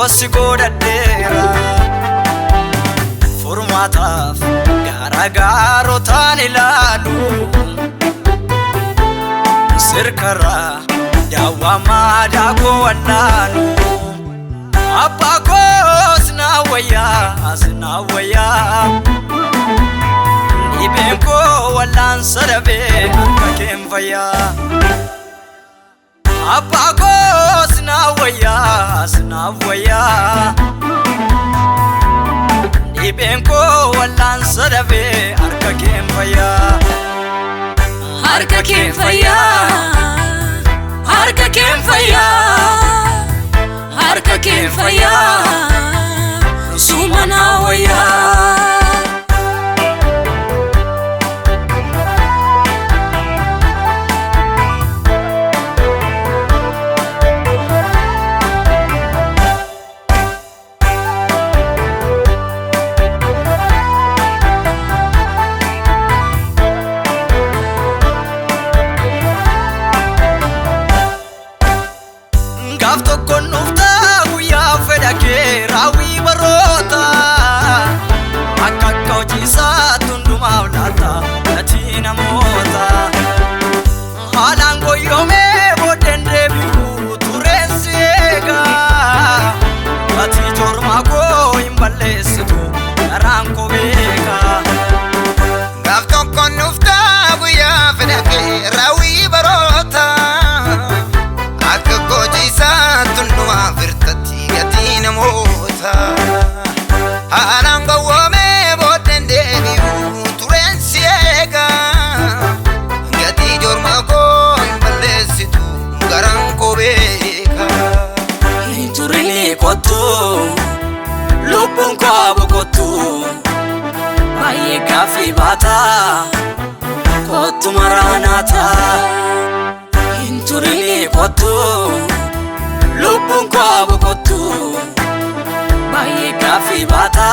si godhadheera furmaataaf garagaarotaan ilaalu sirkarraa daawwamaa daakoo wallaanu abbaa koo sinawwayyaa dhibeen koo wallaan sadabee akka keen fayyaa abbaa koo sinawwayyaa dhibeen koo wallaan sadabee akka keen fayyaa harka keen fayyaa harka keen fayyaa harka keen fayyaa sumana wayyaa Gafto konufta guya fedake rawi barota akakka hojisa tunduma ulata latina mota halango yome bodende biu turensiega ati jorma ko imbalesitu naranko beka Gafto konufta guya fedake rawi barota virtati gatina mota hananga wame bodende biu turensiega gati jorma ko imbalesitu garanko beka inturini kotu lubun ko abokotu baye gafi bata kotu maranata inturini kotu lubun ko abokotu baye gafi bata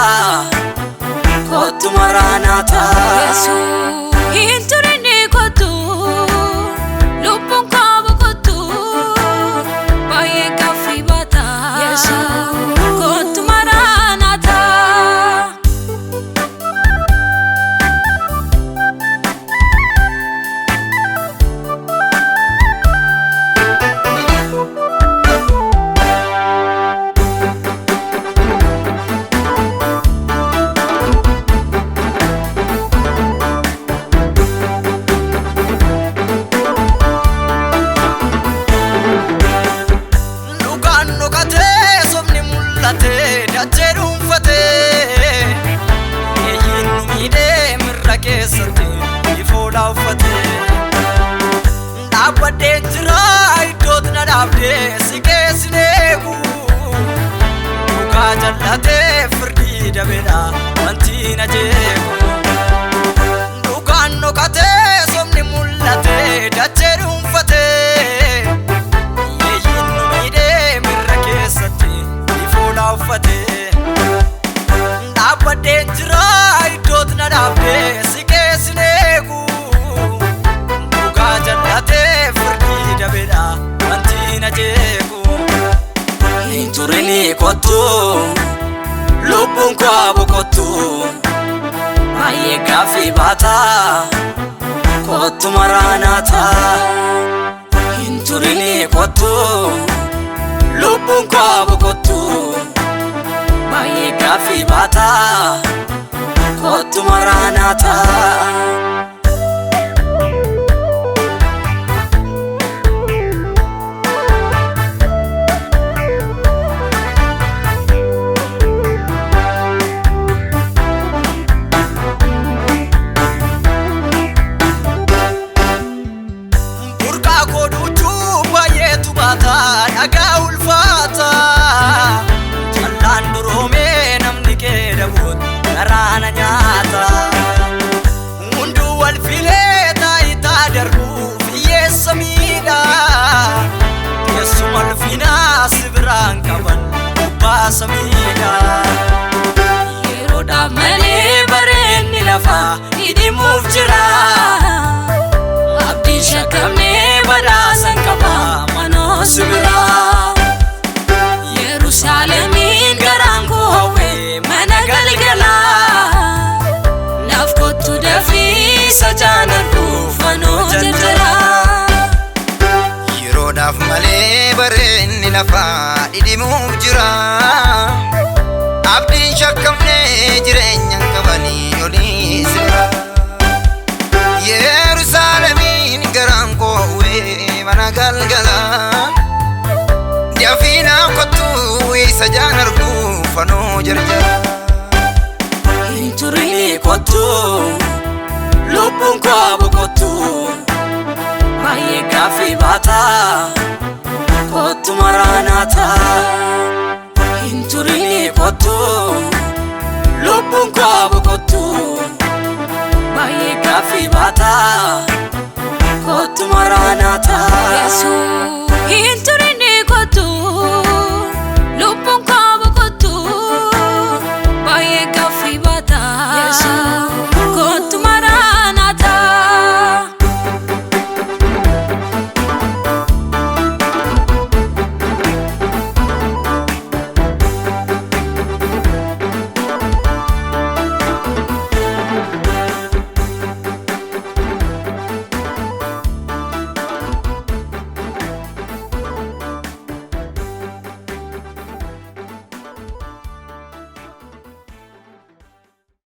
kotu maranata Yesu inturini kotu lubun ko abokotu baye gafi bata Yesu kotu maranata Abadeen jira iddooti na dhaabdee si geessineeku dhugaa jallatee firdii dabeedha wanti na jeeku dhugaan dhokatee somni mul'atee dachee dhuunfatee yeeyyiin nu miidhee mirra keessatti ifoolaa uffatee dhaabadeen jira iddooti na dhaabdee si geessineeku dhugaa jallatee firdii dabeedha wanti na jeeku inturini kotu lubun ko abokotu baye gafi bata kotu maranata inturini kotu lubun ko abokotu baye gafi bata kotu maranata dhagaa ulfaata jallaan duroomee namni kee dabuut garaana nyaata hunduu wal filee taayitaa darbuuf hiyyeessa miidha keessuma ulfinaa si biraan qaban gubbaa samiidha yeroodhaaf malee bareenni lafaa hidhimuuf jira abdiin shakkamnee badhaasan qaba manoo si biraa Yerusaalemi bareenni lafaa dhidhimuuf jira abdiin shakkamnee jireenyan qabanii olii sira Yerusaalemiin garaan koowwee mana galgalaa Diafina kottu isa jaan arguu fanoo jarjara Inturini kottu lubbuun koo boqottu baay'ee gaaffii baata kottu maraanaata Inturini kottu lubbuun koo boqottu baay'ee gaaffii baata kottu maraanaata Yesuus